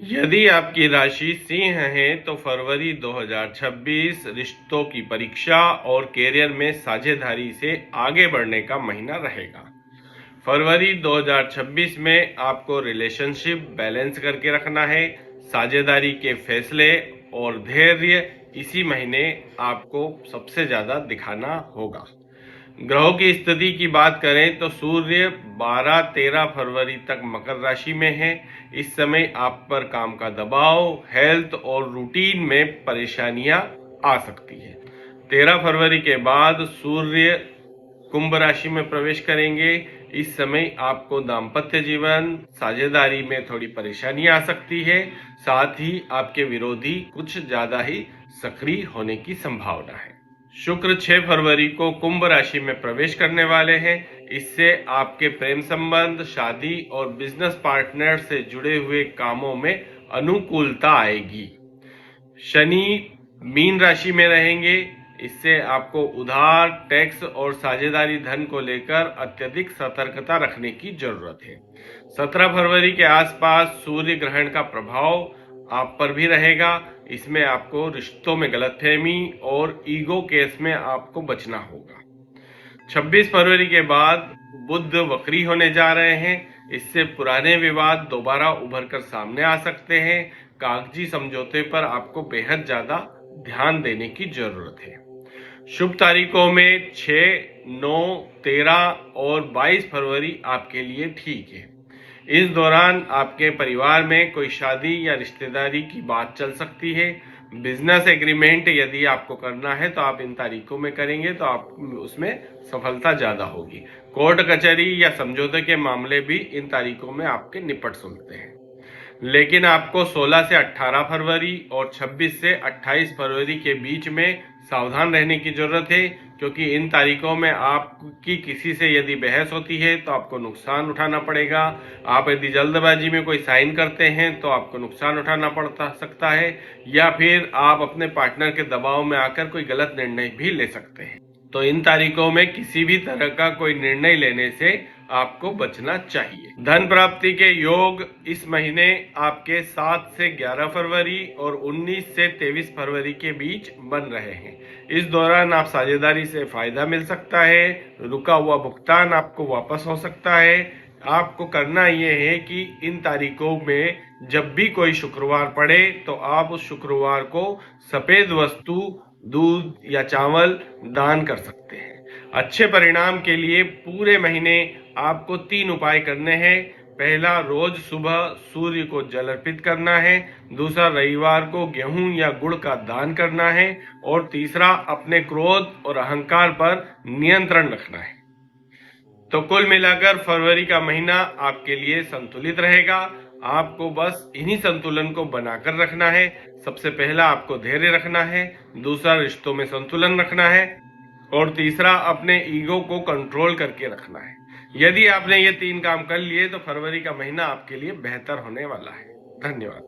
यदि आपकी राशि सिंह है तो फरवरी 2026 रिश्तों की परीक्षा और कैरियर में साझेदारी से आगे बढ़ने का महीना रहेगा। फरवरी 2026 में आपको रिलेशनशिप बैलेंस करके रखना है। साझेदारी के फैसले और धैर्य इसी महीने आपको सबसे ज्यादा दिखाना होगा। ग्रहों की स्थिति की बात करें तो सूर्य 12-13 फरवरी तक मकर राशि में है। इस समय आप पर काम का दबाव, हेल्थ और रूटीन में परेशानियां आ सकती है। 13 फरवरी के बाद सूर्य कुंभ राशि में प्रवेश करेंगे। इस समय आपको दाम्पत्य जीवन, साझेदारी में थोड़ी परेशानी आ सकती है। साथ ही आपके विरोधी कुछ ज्यादा ही सक्रिय होने की संभावना है। शुक्र 6 फरवरी को कुंभ राशि में प्रवेश करने वाले हैं। इससे आपके प्रेम संबंध, शादी और बिजनेस पार्टनर से जुड़े हुए कामों में अनुकूलता आएगी। शनि मीन राशि में रहेंगे। इससे आपको उधार, टैक्स और साझेदारी धन को लेकर अत्यधिक सतर्कता रखने की जरूरत है। 17 फरवरी के आसपास सूर्य ग्रहण का प्रभाव आप पर भी रहेगा। इसमें आपको रिश्तों में गलतफहमी और ईगो केस में आपको बचना होगा। 26 फरवरी के बाद बुध वक्री होने जा रहे हैं। इससे पुराने विवाद दोबारा उभर कर सामने आ सकते हैं। कागजी समझौते पर आपको बेहद ज्यादा ध्यान देने की जरूरत है। शुभ तारीखों में 6, 9, 13 और 22 फरवरी आपके लिए ठीक है। इस दौरान आपके परिवार में कोई शादी या रिश्तेदारी की बात चल सकती है। बिजनेस एग्रीमेंट यदि आपको करना है तो आप इन तारीखों में करेंगे तो आप उसमें सफलता ज्यादा होगी। कोर्ट कचहरी या समझौते के मामले भी इन तारीखों में आपके निपट सकते हैं। लेकिन आपको 16 से 18 फरवरी और 26 से 28 फरवरी के बीच में सावधान रहने की जरूरत है, क्योंकि इन तारीखों में आपकी किसी से यदि बहस होती है तो आपको नुकसान उठाना पड़ेगा। आप यदि जल्दबाजी में कोई साइन करते हैं तो आपको नुकसान उठाना पड़ सकता है, या फिर आप अपने पार्टनर के दबाव में आकर कोई गलत निर्णय भी ले सकते हैं। तो इन तारीखों में किसी भी तरह का कोई निर्णय लेने से आपको बचना चाहिए। धन प्राप्ति के योग इस महीने आपके 7 से 11 फरवरी और 19 से 23 फरवरी के बीच बन रहे हैं। इस दौरान आप साझेदारी से फायदा मिल सकता है। रुका हुआ भुगतान आपको वापस हो सकता है। आपको करना यह है कि इन तारीखों में जब भी कोई शुक्रवार पड़े तो आप उस शुक्रवार को सफेद वस्तु, दूध या चावल दान कर सकते हैं। अच्छे परिणाम के लिए पूरे महीने आपको 3 उपाय करने हैं। पहला, रोज सुबह सूर्य को जल अर्पित करना है। दूसरा, रविवार को गेहूं या गुड़ का दान करना है। और तीसरा, अपने क्रोध और अहंकार पर नियंत्रण रखना है। तो कुल मिलाकर फरवरी का महीना आपके लिए संतुलित रहेगा। आपको बस इन्हीं संतुलन को बनाकर रखना है। सबसे पहला, आपको धैर्य रखना है। दूसरा, रिश्तों में संतुलन रखना है। और तीसरा, अपने ईगो को कंट्रोल करके रखना है। यदि आपने ये 3 काम कर लिए तो फरवरी का महीना आपके लिए बेहतर होने वाला है। धन्यवाद।